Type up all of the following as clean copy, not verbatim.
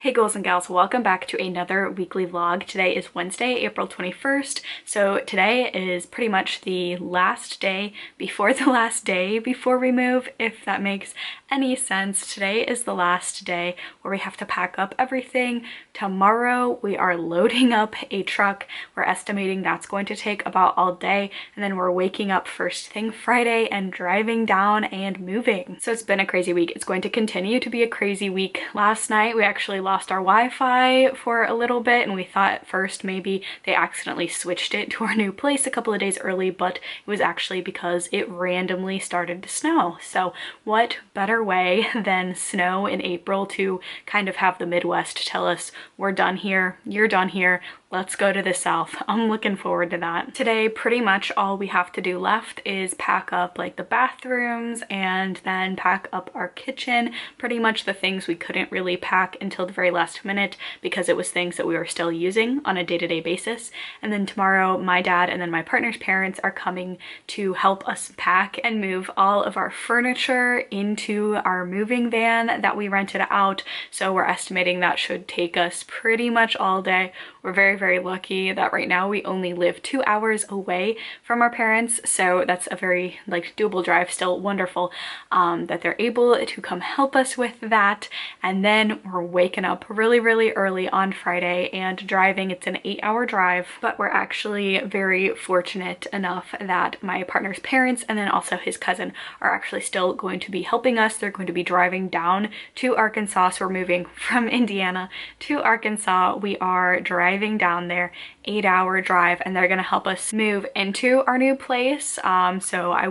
Hey girls and gals, welcome back to another weekly vlog. Today is Wednesday, April 21st. So today is pretty much the last day before the last day before we move, if that makes any sense. Today is the last day where we have to pack up everything. Tomorrow we are loading up a truck. We're estimating that's going to take about all day, and then we're waking up first thing Friday and driving down and moving. So it's been a crazy week. It's going to continue to be a crazy week. Last night we actually lost our Wi-Fi for a little bit, and we thought at first maybe they accidentally switched it to our new place a couple of days early, but it was actually because it randomly started to snow. So what better way than snow in April to kind of have the Midwest tell us we're done here, you're done here, let's go to the South. I'm looking forward to that. Today, pretty much all we have to do left is pack up like the bathrooms and then pack up our kitchen. Pretty much the things we couldn't really pack until the very last minute because it was things that we were still using on a day-to-day basis. And then tomorrow, my dad and then my partner's parents are coming to help us pack and move all of our furniture into our moving van that we rented out. So we're estimating that should take us pretty much all day. We're very lucky that right now we only live 2 hours away from our parents, so that's a very doable drive. Still wonderful that they're able to come help us with that. And then we're waking up really early on Friday and driving. It's an 8-hour drive, but we're actually very fortunate enough that my partner's parents and then also his cousin are actually still going to be helping us. They're going to be driving down to Arkansas. So we're moving from Indiana to Arkansas. We are driving down there, 8-hour drive, and they're gonna help us move into our new place.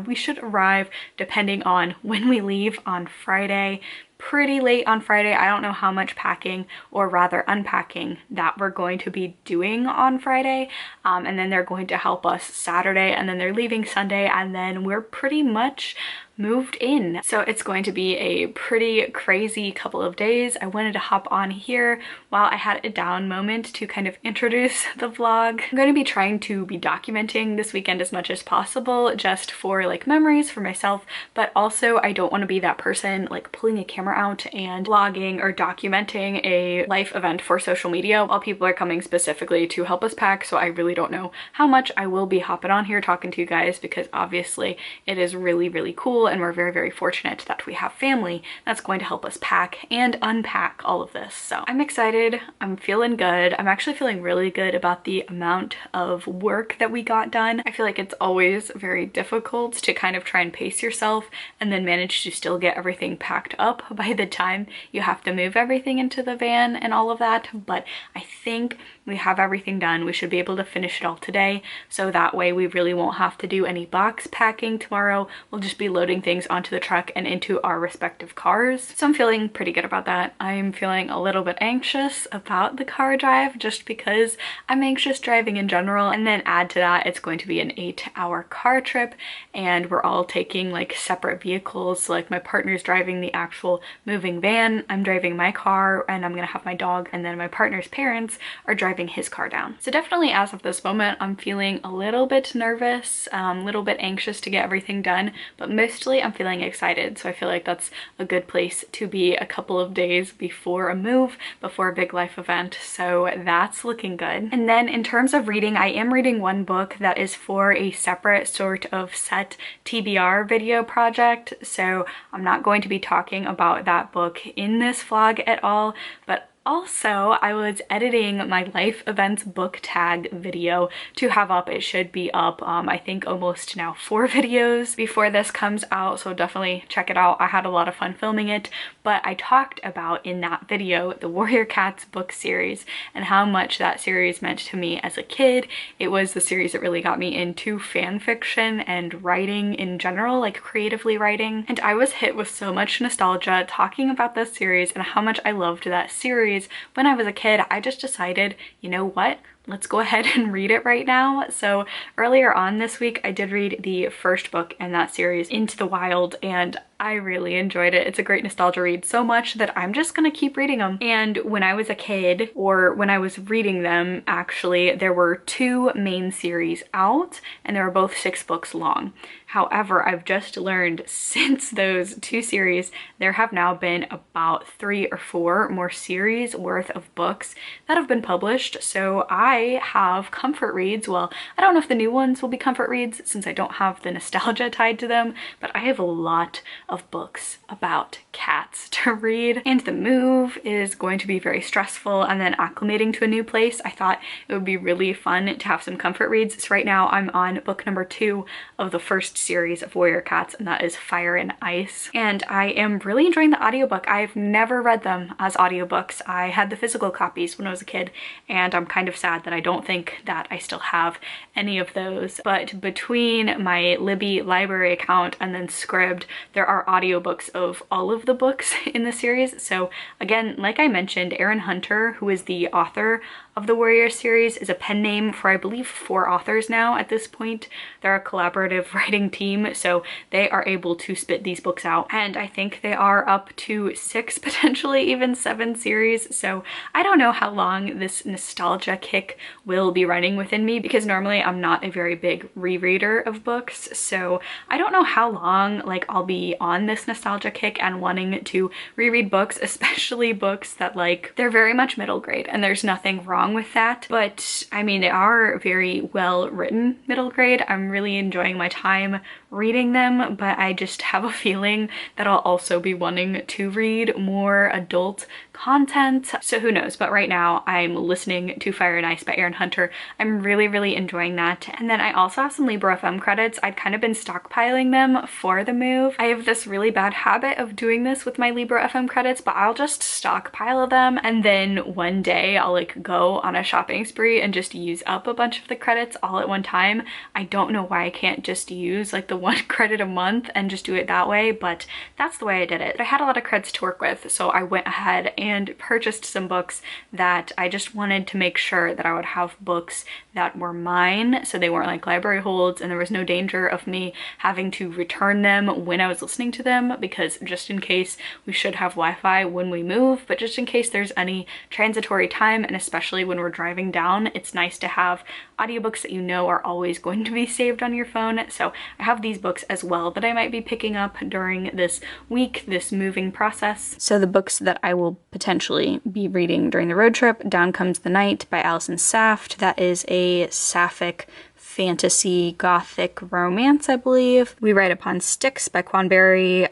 We should arrive, depending on when we leave, on Friday, pretty late on Friday. I don't know how much packing, or rather unpacking, that we're going to be doing on Friday. And then they're going to help us Saturday, and then they're leaving Sunday, and then we're pretty much moved in. So it's going to be a pretty crazy couple of days. I wanted to hop on here while I had a down moment to kind of introduce the vlog. I'm going to be trying to be documenting this weekend as much as possible, just for memories for myself, but also I don't want to be that person pulling a camera out and vlogging or documenting a life event for social media while people are coming specifically to help us pack. So I really don't know how much I will be hopping on here talking to you guys, because obviously it is really cool, and we're very fortunate that we have family that's going to help us pack and unpack all of this. So I'm excited. I'm feeling good. I'm actually feeling really good about the amount of work that we got done. I feel like it's always very difficult to kind of try and pace yourself and then manage to still get everything packed up by the time you have to move everything into the van and all of that. But I think we have everything done. We should be able to finish it all today, so that way we really won't have to do any box packing tomorrow. We'll just be loading things onto the truck and into our respective cars. So I'm feeling pretty good about that. I'm feeling a little bit anxious about the car drive, just because I'm anxious driving in general, and then add to that it's going to be an 8-hour car trip, and we're all taking separate vehicles. So my partner's driving the actual moving van, I'm driving my car, and I'm gonna have my dog, and then my partner's parents are driving his car down. So definitely as of this moment, I'm feeling a little bit nervous, a little bit anxious to get everything done, but mostly I'm feeling excited. So I feel like that's a good place to be a couple of days before a move, before a big life event. So that's looking good. And then in terms of reading, I am reading one book that is for a separate sort of set TBR video project. So I'm not going to be talking about that book in this vlog at all, but also, I was editing my life events book tag video to have up. It should be up, I think almost now 4 videos before this comes out, so definitely check it out. I had a lot of fun filming it, but I talked about in that video the Warrior Cats book series and how much that series meant to me as a kid. It was the series that really got me into fan fiction and writing in general, creatively writing, and I was hit with so much nostalgia talking about this series and how much I loved that series when I was a kid. I just decided, you know what? let's go ahead and read it right now. So earlier on this week, I did read the first book in that series, Into the Wild, and I really enjoyed it. It's a great nostalgia read, so much that I'm just gonna keep reading them. And when I was a kid, or when I was reading them, actually, there were 2 main series out, and they were both 6 books long. However, I've just learned since those 2 series, there have now been about 3 or 4 more series worth of books that have been published. So I have comfort reads. Well, I don't know if the new ones will be comfort reads since I don't have the nostalgia tied to them, but I have a lot of books about cats to read. And the move is going to be very stressful, and then acclimating to a new place, I thought it would be really fun to have some comfort reads. So right now I'm on book number 2 of the first series of Warrior Cats, and that is Fire and Ice. And I am really enjoying the audiobook. I've never read them as audiobooks. I had the physical copies when I was a kid, and I'm kind of sad that I don't think that I still have any of those. But between my Libby library account and then Scribd, there are audiobooks of all of the books in the series. So again, like I mentioned, Erin Hunter, who is the author of the Warrior series, is a pen name for I believe 4 authors now at this point. They're a collaborative writing team, so they are able to spit these books out, and I think they are up to 6, potentially even 7 series. So I don't know how long this nostalgia kick will be running within me, because normally I'm not a very big rereader of books, so I don't know how long like I'll be on this nostalgia kick and wanting to reread books, especially books that like they're very much middle grade, and there's nothing wrong with that, but I mean, they are very well written middle grade. I'm really enjoying my time reading them, but I just have a feeling that I'll also be wanting to read more adult content, so who knows. But right now I'm listening to Fire and Ice by Erin Hunter. I'm really enjoying that. And then I also have some Libro FM credits. I'd kind of been stockpiling them for the move. I have this really bad habit of doing this with my Libro FM credits, but I'll just stockpile them, and then one day I'll like go on a shopping spree and just use up a bunch of the credits all at one time. I don't know why I can't just use like the 1 credit a month and just do it that way, but that's the way I did it. I had a lot of credits to work with, so I went ahead and purchased some books that I just wanted to make sure that I would have books that were mine, so they weren't like library holds, and there was no danger of me having to return them when I was listening to them, because just in case, we should have Wi-Fi when we move, but just in case there's any transitory time, and especially when we're driving down, it's nice to have audiobooks that you know are always going to be saved on your phone. So I have these books as well that I might be picking up during this week, this moving process. So the books that I will potentially be reading during the road trip: Down Comes the Night by Allison Saft. That is a sapphic fantasy gothic romance, I believe. We Ride Upon Sticks by Quan Berry.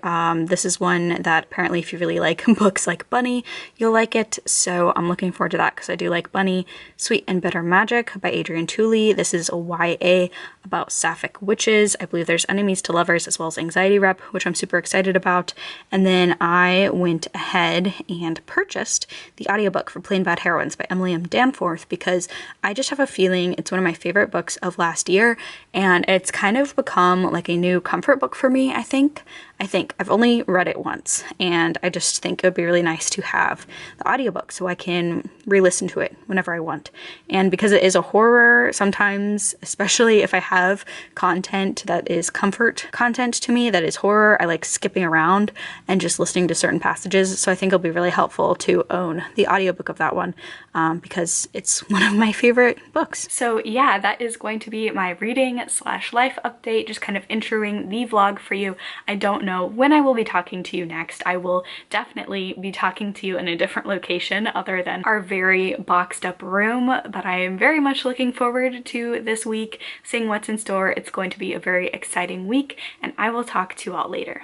This is one that apparently if you really like books like Bunny, you'll like it, so I'm looking forward to that because I do like Bunny. Sweet and Bitter Magic by Adrienne Tooley. This is a YA about sapphic witches. I believe there's enemies to lovers as well as anxiety rep, which I'm super excited about. And then I went ahead and purchased the audiobook for Plain Bad Heroines by Emily M. Danforth, because I just have a feeling it's one of my favorite books of last year, and it's kind of become like a new comfort book for me. I think I've only read it once, and I just think it would be really nice to have the audiobook so I can re-listen to it whenever I want. And because it is a horror, sometimes, especially if I have content that is comfort content to me that is horror, I like skipping around and just listening to certain passages. So I think it'll be really helpful to own the audiobook of that one, because it's one of my favorite books. So yeah, that is going to be my reading / life update, just kind of introing the vlog for you. I don't know when I will be talking to you next. I will definitely be talking to you in a different location other than our very boxed up room, but I am very much looking forward to this week, seeing what's in store. It's going to be a very exciting week, and I will talk to you all later.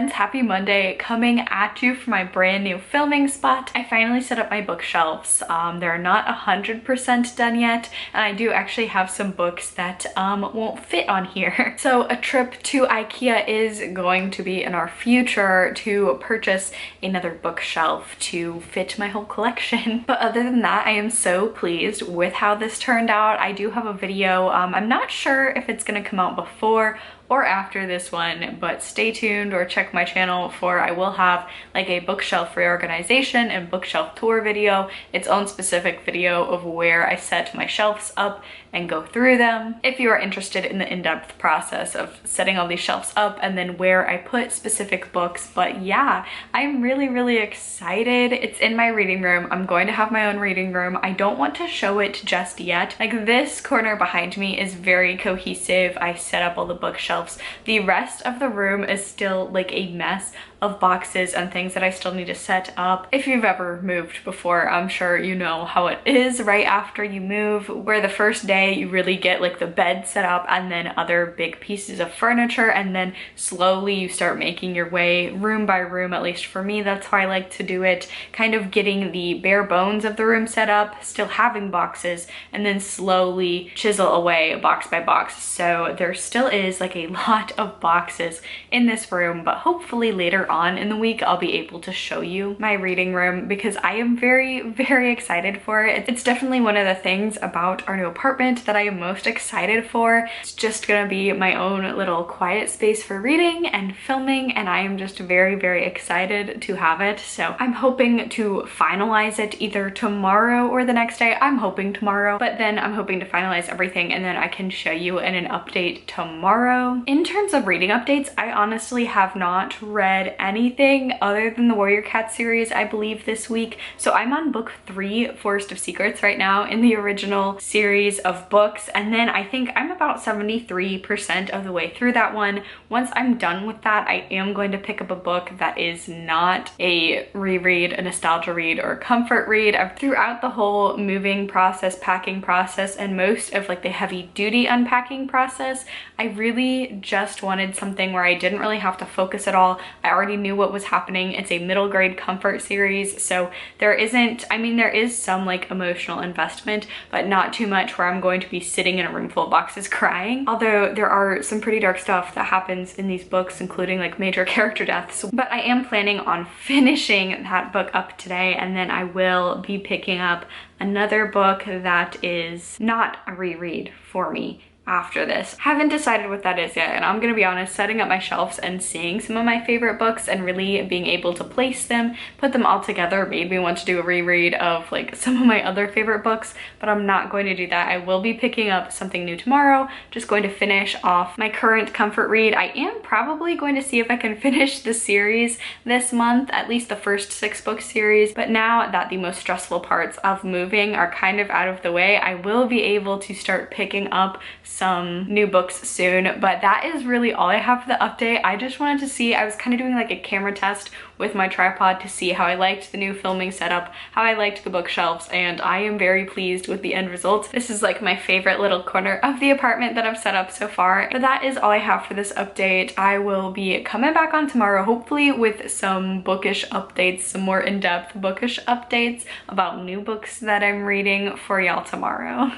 friends, happy Monday, coming at you from my brand new filming spot. I finally set up my bookshelves. They're not 100% done yet, and I do actually have some books that won't fit on here. So a trip to IKEA is going to be in our future to purchase another bookshelf to fit my whole collection. But other than that, I am so pleased with how this turned out. I do have a video. I'm not sure if it's gonna come out before or after this one, but stay tuned or check my channel for I will have like a bookshelf reorganization and bookshelf tour video, its own specific video of where I set my shelves up and go through them. If you are interested in the in-depth process of setting all these shelves up and then where I put specific books. But yeah, I'm really excited. It's in my reading room. I'm going to have my own reading room. I don't want to show it just yet. Like this corner behind me is very cohesive. I set up all the bookshelves. The rest of the room is still like a mess of boxes and things that I still need to set up. If you've ever moved before, I'm sure you know how it is right after you move, where the first day you really get like the bed set up and then other big pieces of furniture, and then slowly you start making your way room by room. At least for me, that's how I like to do it, kind of getting the bare bones of the room set up, still having boxes, and then slowly chisel away box by box. So there still is like a lot of boxes in this room, but hopefully later on in the week I'll be able to show you my reading room, because I am very excited for it. It's definitely one of the things about our new apartment that I am most excited for. It's just gonna be my own little quiet space for reading and filming, and I am just very excited to have it. So I'm hoping to finalize it either tomorrow or the next day. I'm hoping tomorrow, but then I'm hoping to finalize everything and then I can show you in an update tomorrow. In terms of reading updates, I honestly have not read anything other than the Warrior Cat series, I believe, this week. So I'm on book 3, Forest of Secrets, right now in the original series of books, and then I think I'm about 73% of the way through that one. Once I'm done with that, I am going to pick up a book that is not a reread, a nostalgia read, or a comfort read. Throughout the whole moving process, packing process, and most of like the heavy duty unpacking process, I really just wanted something where I didn't really have to focus at all. I already knew what was happening. It's a middle grade comfort series, so there isn't, I mean, there is some like emotional investment, but not too much where I'm going to be sitting in a room full of boxes crying. Although there are some pretty dark stuff that happens in these books, including like major character deaths. But I am planning on finishing that book up today, and then I will be picking up another book that is not a reread for me after this. Haven't decided what that is yet, and I'm gonna be honest, setting up my shelves and seeing some of my favorite books and really being able to place them, put them all together, made me want to do a reread of like some of my other favorite books, but I'm not going to do that. I will be picking up something new tomorrow, just going to finish off my current comfort read. I am probably going to see if I can finish the series this month, at least the first 6 book series, but now that the most stressful parts of moving are kind of out of the way, I will be able to start picking up some new books soon. But that is really all I have for the update. I just wanted to see, I was kind of doing like a camera test with my tripod to see how I liked the new filming setup, how I liked the bookshelves, and I am very pleased with the end results. This is like my favorite little corner of the apartment that I've set up so far. But that is all I have for this update. I will be coming back on tomorrow, hopefully with some bookish updates, some more in-depth bookish updates about new books that I'm reading for y'all tomorrow.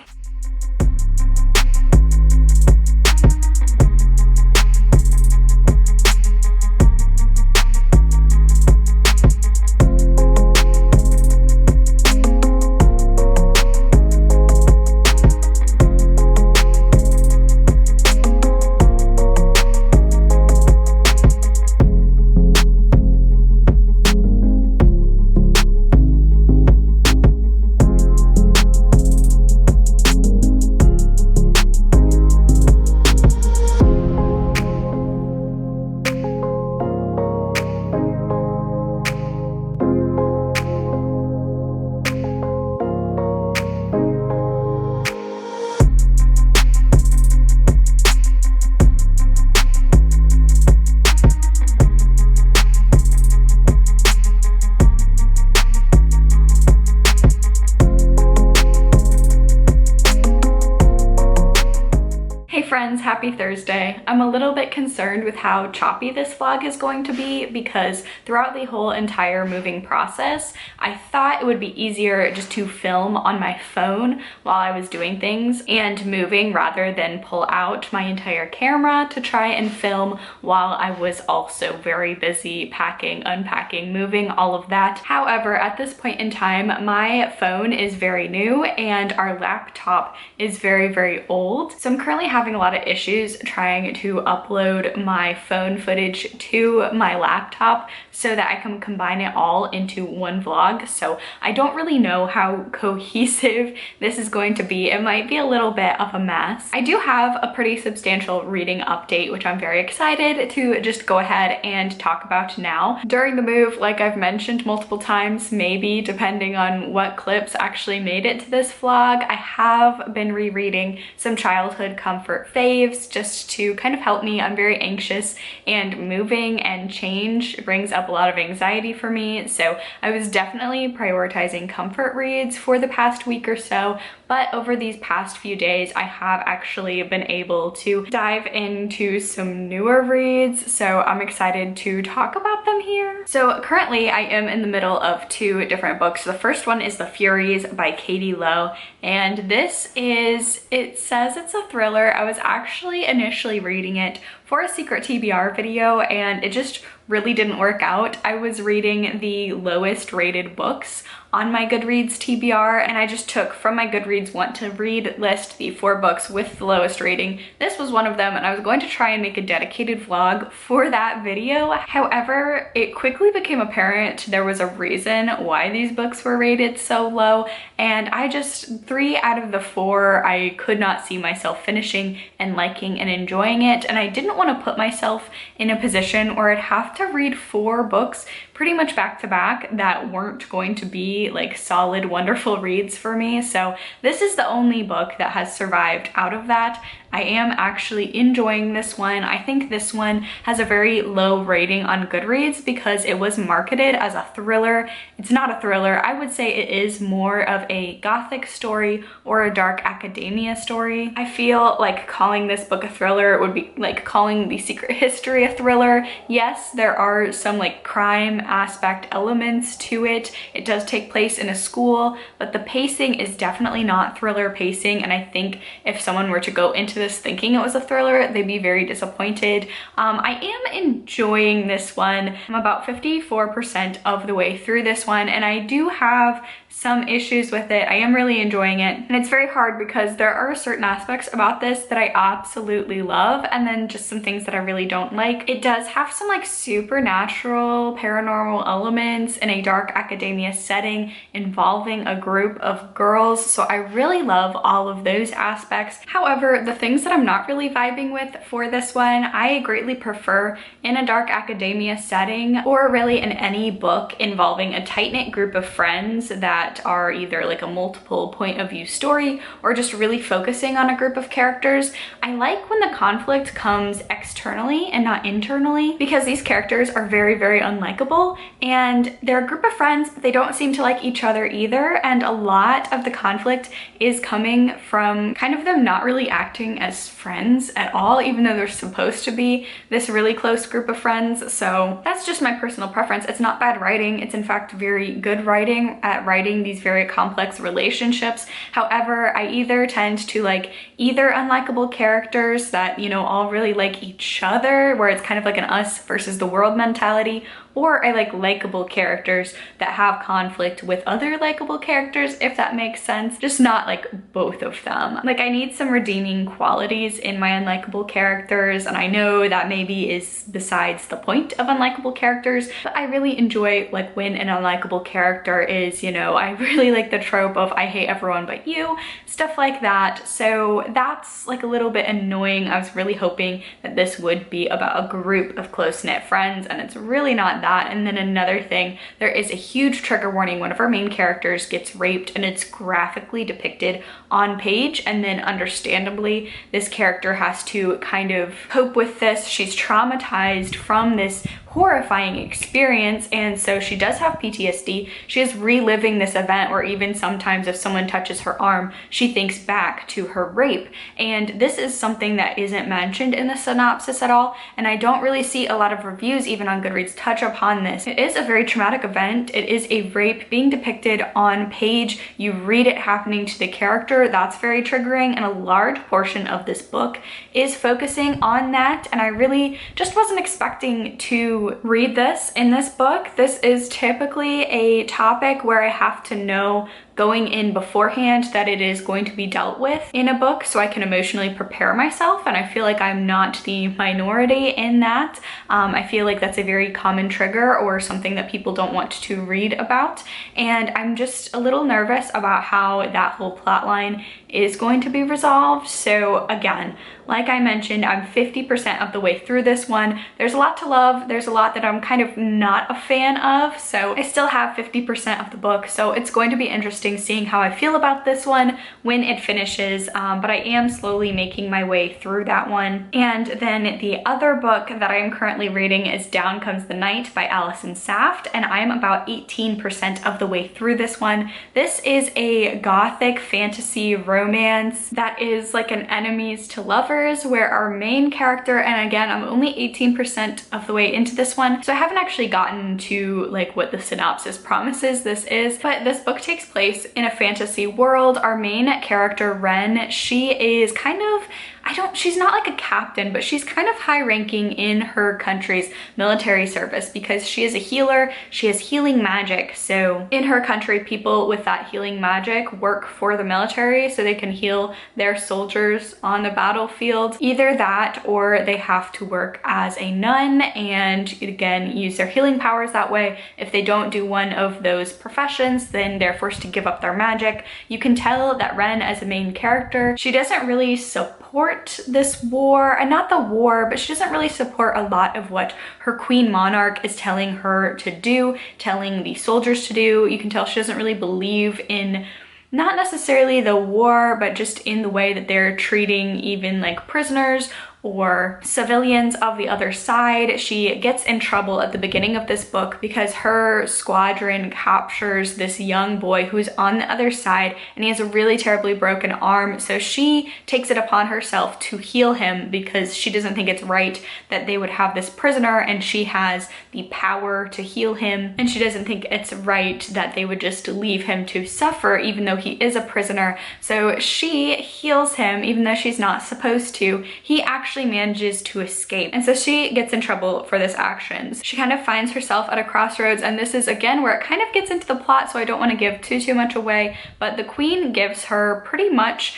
friends, happy Thursday. I'm a little bit concerned with how choppy this vlog is going to be because throughout the whole entire moving process, I thought it would be easier just to film on my phone while I was doing things and moving rather than pull out my entire camera to try and film while I was also very busy packing, unpacking, moving, all of that. However, at this point in time, my phone is very new and our laptop is very old. So I'm currently having a lot of issues trying to upload my phone footage to my laptop so that I can combine it all into one vlog. So I don't really know how cohesive this is going to be. It might be a little bit of a mess. I do have a pretty substantial reading update, which I'm very excited to just go ahead and talk about now. During the move, like I've mentioned multiple times, maybe depending on what clips actually made it to this vlog, I have been rereading some childhood comfort faves just to kind of help me. I'm very anxious and moving and change brings up a lot of anxiety for me. So I was definitely prioritizing comfort reads for the past week or so. But over these past few days, I have actually been able to dive into some newer reads. So I'm excited to talk about them here. So currently I am in the middle of two different books. The first one is The Furies by Lowe. And this is, it says it's a thriller. I was actually initially reading it for a secret TBR video and it just really didn't work out. I was reading the lowest rated books on my Goodreads TBR and I just took from my Goodreads want to read list the 4 books with the lowest rating. This was one of them and I was going to try and make a dedicated vlog for that video. However, it quickly became apparent there was a reason why these books were rated so low and I just, 3 out of the 4 I could not see myself finishing and liking and enjoying it, and I didn't want to put myself in a position where I'd have to read 4 books pretty much back to back that weren't going to be like solid, wonderful reads for me. So this is the only book that has survived out of that. I am actually enjoying this one. I think this one has a very low rating on Goodreads because it was marketed as a thriller. It's not a thriller. I would say it is more of a gothic story or a dark academia story. I feel like calling this book a thriller would be like calling The Secret History a thriller. Yes, there are some like crime aspect elements to it. It does take place in a school, but the pacing is definitely not thriller pacing, and I think if someone were to go into this thinking it was a thriller, they'd be very disappointed. I am enjoying this one. I'm about 54% of the way through this one, and I do have some issues with it. I am really enjoying it, and it's very hard because there are certain aspects about this that I absolutely love, and then just some things that I really don't like. It does have some like supernatural, paranormal elements in a dark academia setting involving a group of girls, so I really love all of those aspects. However, the things that I'm not really vibing with for this one, I greatly prefer in a dark academia setting, or really in any book involving a tight-knit group of friends that are either like a multiple point of view story or just really focusing on a group of characters. I like when the conflict comes externally and not internally, because these characters are very unlikable and they're a group of friends. They don't seem to like each other either, and a lot of the conflict is coming from kind of them not really acting as friends at all, even though they're supposed to be this really close group of friends. So that's just my personal preference. It's not bad writing. It's in fact very good writing at writing these very complex relationships. However, I either tend to like either unlikable characters that, you know, all really like each other, where it's kind of like an us versus the world mentality, or I like likable characters that have conflict with other likable characters, if that makes sense. Just not like both of them. Like I need some redeeming qualities in my unlikable characters, and I know that maybe is besides the point of unlikable characters, but I really enjoy like when an unlikable character is, you know, I really like the trope of I hate everyone but you, stuff like that. So that's like a little bit annoying. I was really hoping that this would be about a group of close-knit friends, and it's really not that. And then another thing, there is a huge trigger warning. One of our main characters gets raped, and it's graphically depicted on page, and then understandably this character has to kind of cope with this. She's traumatized from this horrifying experience, and so she does have PTSD. She is reliving this event, or even sometimes if someone touches her arm, she thinks back to her rape. And this is something that isn't mentioned in the synopsis at all, and I don't really see a lot of reviews even on Goodreads touch upon this. It is a very traumatic event. It is a rape being depicted on page. You read it happening to the character. That's very triggering, and a large portion of this book is focusing on that, and I really just wasn't expecting to read this in this book. This is typically a topic where I have to know going in beforehand that it is going to be dealt with in a book, so I can emotionally prepare myself, and I feel like I'm not the minority in that. I feel like that's a very common trigger or something that people don't want to read about, and I'm just a little nervous about how that whole plot line is going to be resolved. So again, like I mentioned, I'm 50% of the way through this one. There's a lot to love. There's a lot that I'm kind of not a fan of, so I still have 50% of the book, so it's going to be interesting seeing how I feel about this one when it finishes, but I am slowly making my way through that one. And then the other book that I am currently reading is Down Comes the Night by Allison Saft, and I am about 18% of the way through this one. This is a gothic fantasy romance that is like an enemies to lovers, where our main character, and again, I'm only 18% of the way into this one, so I haven't actually gotten to like what the synopsis promises this is, but this book takes place in a fantasy world. Our main character, Ren, she is kind of, she's not like a captain, but she's kind of high ranking in her country's military service because she is a healer. She has healing magic. So in her country, people with that healing magic work for the military so they can heal their soldiers on the battlefield. Either that, or they have to work as a nun and again, use their healing powers that way. If they don't do one of those professions, then they're forced to give up their magic. You can tell that Ren, as a main character, she doesn't really support this war, and not the war, but she doesn't really support a lot of what her queen monarch is telling her to do, telling the soldiers to do. You can tell she doesn't really believe in not necessarily the war, but just in the way that they're treating even like prisoners or civilians of the other side. She gets in trouble at the beginning of this book because her squadron captures this young boy who's on the other side, and he has a really terribly broken arm. So she takes it upon herself to heal him because she doesn't think it's right that they would have this prisoner, and she has the power to heal him, and she doesn't think it's right that they would just leave him to suffer even though he is a prisoner. So she heals him even though she's not supposed to. He actually manages to escape, and so she gets in trouble for this actions. She kind of finds herself at a crossroads, and this is again where it kind of gets into the plot, so I don't want to give too much away, but the queen gives her pretty much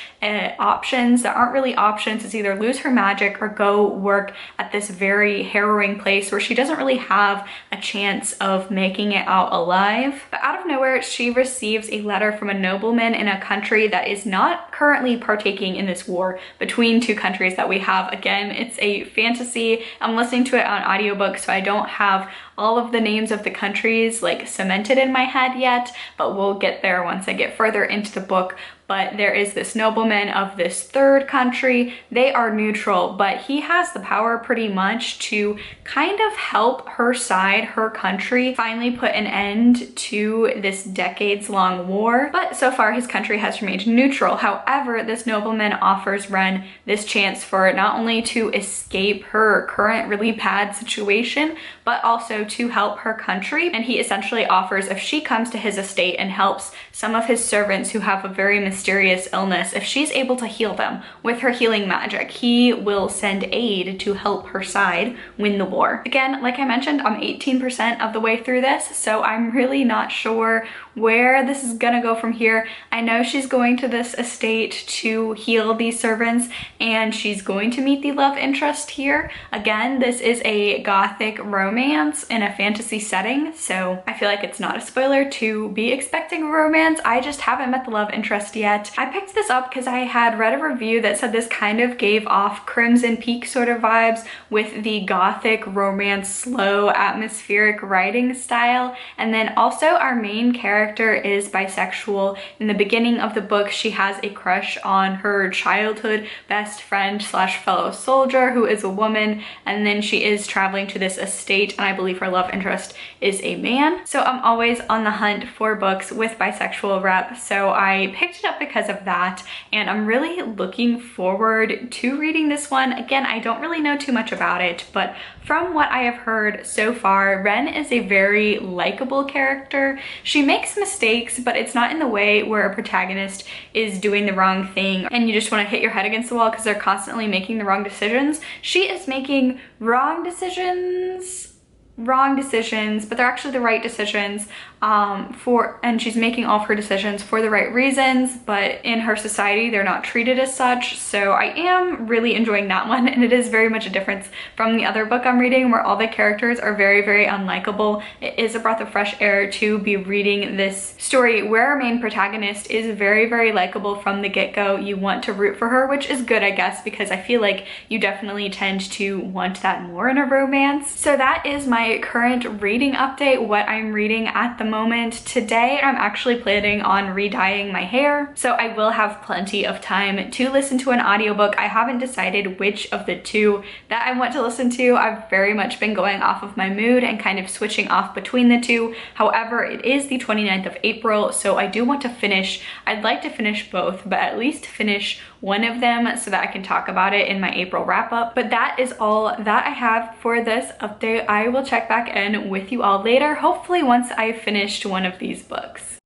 options that aren't really options. It's either lose her magic or go work at this very harrowing place where she doesn't really have a chance of making it out alive. But out of nowhere, she receives a letter from a nobleman in a country that is not currently partaking in this war between two countries that we have. Again, it's a fantasy. I'm listening to it on audiobook, so I don't have all of the names of the countries like cemented in my head yet, but we'll get there once I get further into the book. But there is this nobleman of this third country. They are neutral, but he has the power pretty much to kind of help her side, her country, finally put an end to this decades-long war. But so far, his country has remained neutral. However, this nobleman offers Ren this chance for not only to escape her current really bad situation, but also to help her country. And he essentially offers, if she comes to his estate and helps some of his servants who have a very mysterious illness, if she's able to heal them with her healing magic, he will send aid to help her side win the war. Again, like I mentioned, I'm 18% of the way through this, so I'm really not sure where this is gonna go from here. I know she's going to this estate to heal these servants, and she's going to meet the love interest here. Again, this is a gothic romance in a fantasy setting, so I feel like it's not a spoiler to be expecting romance. I just haven't met the love interest yet. I picked this up because I had read a review that said this kind of gave off Crimson Peak sort of vibes with the gothic romance, slow, atmospheric writing style. And then also our main character character is bisexual. In the beginning of the book, she has a crush on her childhood best friend slash fellow soldier who is a woman, and then she is traveling to this estate, and I believe her love interest is a man. So I'm always on the hunt for books with bisexual rep, so I picked it up because of that, and I'm really looking forward to reading this one. Again, I don't really know too much about it, but from what I have heard so far, Ren is a very likable character. She makes mistakes, but it's not in the way where a protagonist is doing the wrong thing and you just want to hit your head against the wall because they're constantly making the wrong decisions. She is making wrong decisions, but they're actually the right decisions, and she's making all of her decisions for the right reasons, but in her society they're not treated as such. So I am really enjoying that one, and it is very much a difference from the other book I'm reading where all the characters are very, very unlikable. It is a breath of fresh air to be reading this story where our main protagonist is very, very likable from the get-go. You want to root for her, which is good, I guess, because I feel like you definitely tend to want that more in a romance. So that is my current reading update, what I'm reading at the moment. Today I'm actually planning on re-dyeing my hair, so I will have plenty of time to listen to an audiobook. I haven't decided which of the two that I want to listen to. I've very much been going off of my mood and kind of switching off between the two. However, it is the 29th of April, so I do want to finish. I'd like to finish both, but at least finish one of them so that I can talk about it in my April wrap up. But that is all that I have for this update. I will check back in with you all later, hopefully once I've finished one of these books.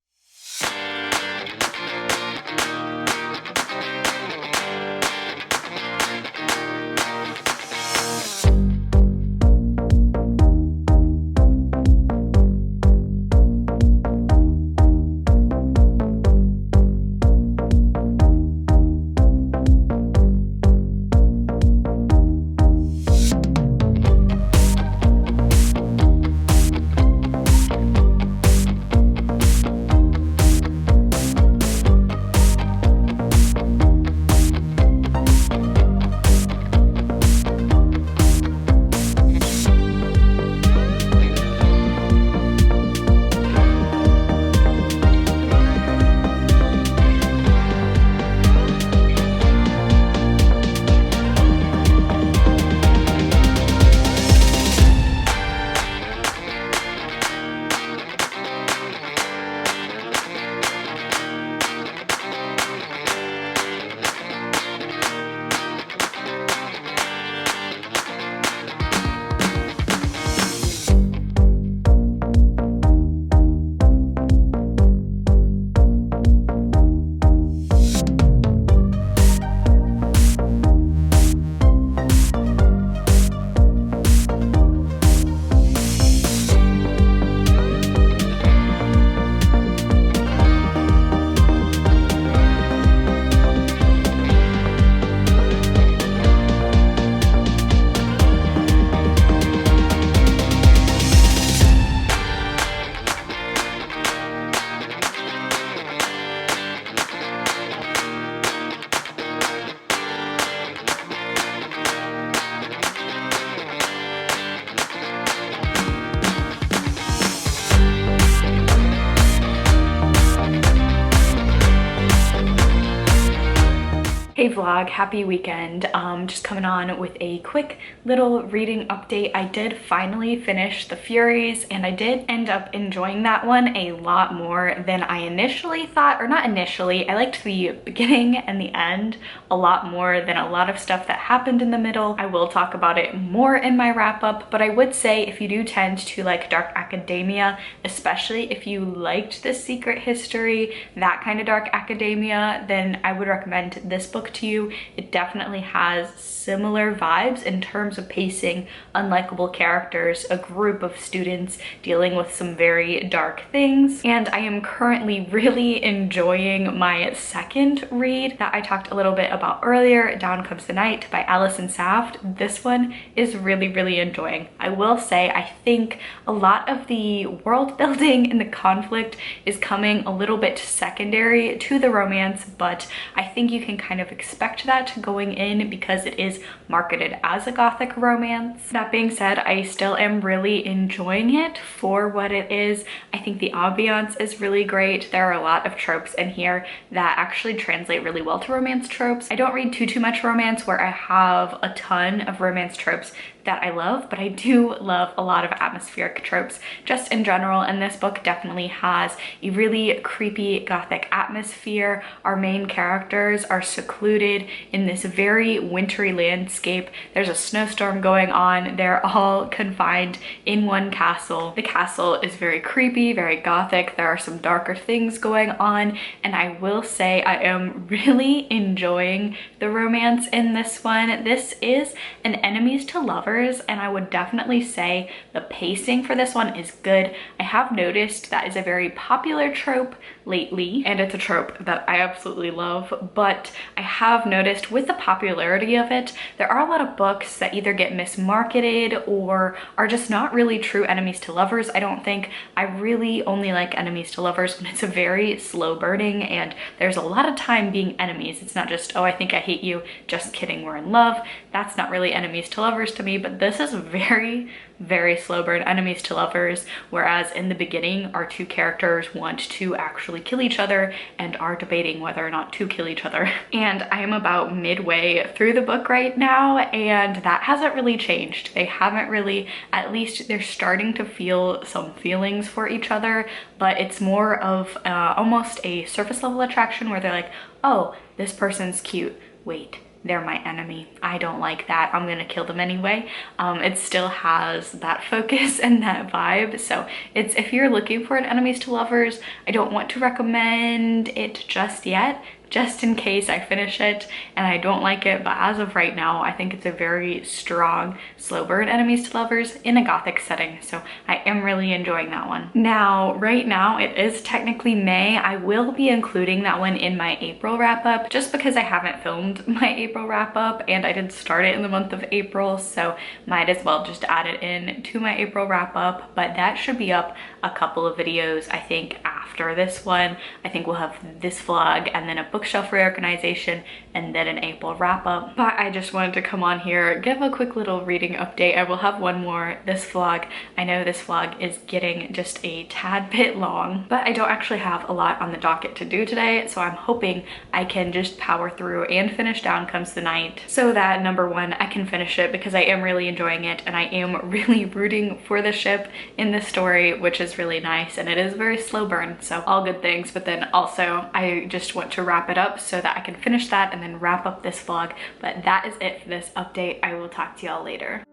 Hey vlog, happy weekend. Just coming on with a quick little reading update. I did finally finish the Furies, and I did end up enjoying that one a lot more than I initially thought, or not initially. I liked the beginning and the end a lot more than a lot of stuff that happened in the middle. I will talk about it more in my wrap up, but I would say if you do tend to like dark academia, especially if you liked The Secret History, that kind of dark academia, then I would recommend this book to you. It definitely has similar vibes in terms of pacing, unlikable characters, a group of students dealing with some very dark things, and I am currently really enjoying my second read that I talked a little bit about earlier, Down Comes the Night by Allison Saft. This one is really enjoying. I will say I think a lot of the world building and the conflict is coming a little bit secondary to the romance, but I think you can kind of expect that going in because it is marketed as a gothic romance. That being said, I still am really enjoying it for what it is. I think the ambiance is really great. There are a lot of tropes in here that actually translate really well to romance tropes. I don't read too much romance where I have a ton of romance tropes that I love, but I do love a lot of atmospheric tropes just in general, and this book definitely has a really creepy gothic atmosphere. Our main characters are secluded in this very wintry landscape. There's a snowstorm going on. They're all confined in one castle. The castle is very creepy, very gothic. There are some darker things going on, and I will say I am really enjoying the romance in this one. This is an enemies to lovers, and I would definitely say the pacing for this one is good. I have noticed that is a very popular trope lately, and it's a trope that I absolutely love, but I have noticed with the popularity of it, there are a lot of books that either get mismarketed or are just not really true enemies to lovers. I don't think I really only like enemies to lovers when it's a very slow burning and there's a lot of time being enemies. It's not just, oh, I think I hate you, just kidding, we're in love. That's not really enemies to lovers to me, but this is very slow burn enemies to lovers, whereas in the beginning our two characters want to actually kill each other and are debating whether or not to kill each other. And I am about midway through the book right now, and that hasn't really changed. They haven't really, at least they're starting to feel some feelings for each other, but it's more of almost a surface level attraction where they're like, oh, this person's cute, wait, they're my enemy, I don't like that, I'm gonna kill them anyway. It still has that focus and that vibe, so it's, if you're looking for an enemies to lovers, I don't want to recommend it just yet, just in case I finish it and I don't like it, but as of right now I think it's a very strong slow burn enemies to lovers in a gothic setting, so I am really enjoying that one. Now right now it is technically May. I will be including that one in my April wrap up just because I haven't filmed my April wrap up and I did start it in the month of April, so might as well just add it in to my April wrap up. But that should be up a couple of videos I think after this one. I think we'll have this vlog and then a bookshelf reorganization and then an April wrap up. But I just wanted to come on here, give a quick little reading update. I will have one more this vlog. I know this vlog is getting just a tad bit long, but I don't actually have a lot on the docket to do today, so I'm hoping I can just power through and finish Down Comes the Night so that number one, I can finish it because I am really enjoying it and I am really rooting for the ship in this story, which is really nice, and it is very slow burn, so all good things. But then also I just want to wrap it up so that I can finish that and then wrap up this vlog. But that is it for this update. I will talk to y'all later.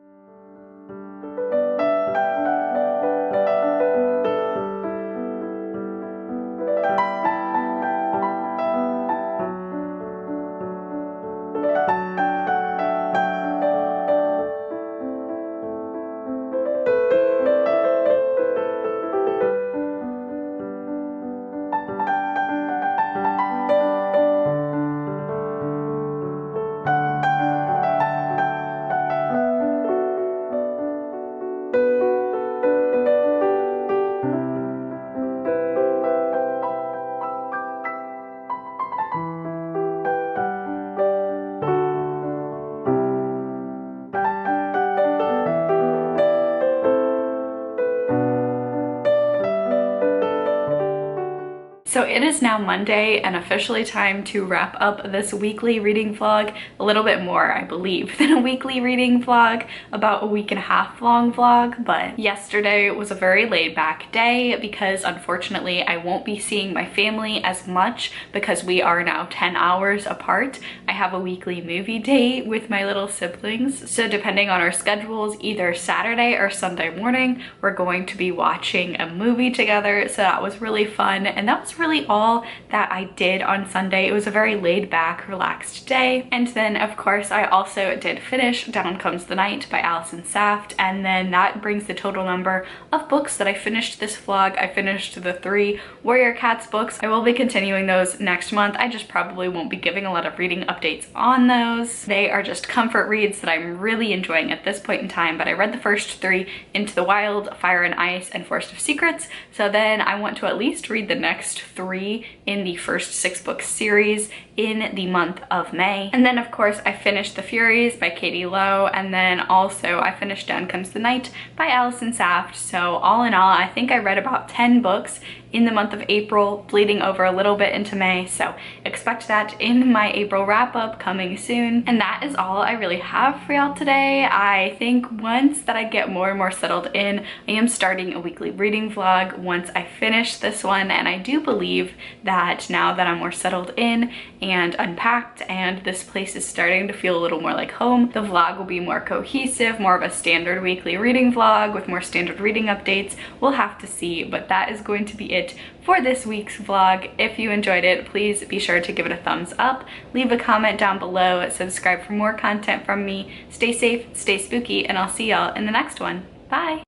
So it is now Monday and officially time to wrap up this weekly reading vlog. A little bit more, I believe, than a weekly reading vlog, about a week and a half long vlog. But yesterday was a very laid back day because unfortunately I won't be seeing my family as much because we are now 10 hours apart. I have a weekly movie date with my little siblings. So depending on our schedules, either Saturday or Sunday morning, we're going to be watching a movie together. So that was really fun, and that was really all that I did on Sunday. It was a very laid back, relaxed day. And then of course I also did finish Down Comes the Night by Allison Saft, and then that brings the total number of books that I finished this vlog. I finished the 3 Warrior Cats books. I will be continuing those next month. I just probably won't be giving a lot of reading updates on those. They are just comfort reads that I'm really enjoying at this point in time, but I read the first 3, Into the Wild, Fire and Ice, and Forest of Secrets, so then I want to at least read the next 3 in the first 6 book series, in the month of May. And then of course I finished the Furies by Lowe, and then also I finished Down Comes the Night by Allison Saft. So all in all, I think I read about 10 books in the month of April, bleeding over a little bit into May, so expect that in my April wrap-up coming soon. And that is all I really have for y'all today. I think once that I get more and more settled in, I am starting a weekly reading vlog once I finish this one, and I do believe that now that I'm more settled in and unpacked and this place is starting to feel a little more like home, the vlog will be more cohesive, more of a standard weekly reading vlog with more standard reading updates. We'll have to see, but that is going to be it for this week's vlog. If you enjoyed it, please be sure to give it a thumbs up, leave a comment down below, subscribe for more content from me. Stay safe, stay spooky, and I'll see y'all in the next one. Bye!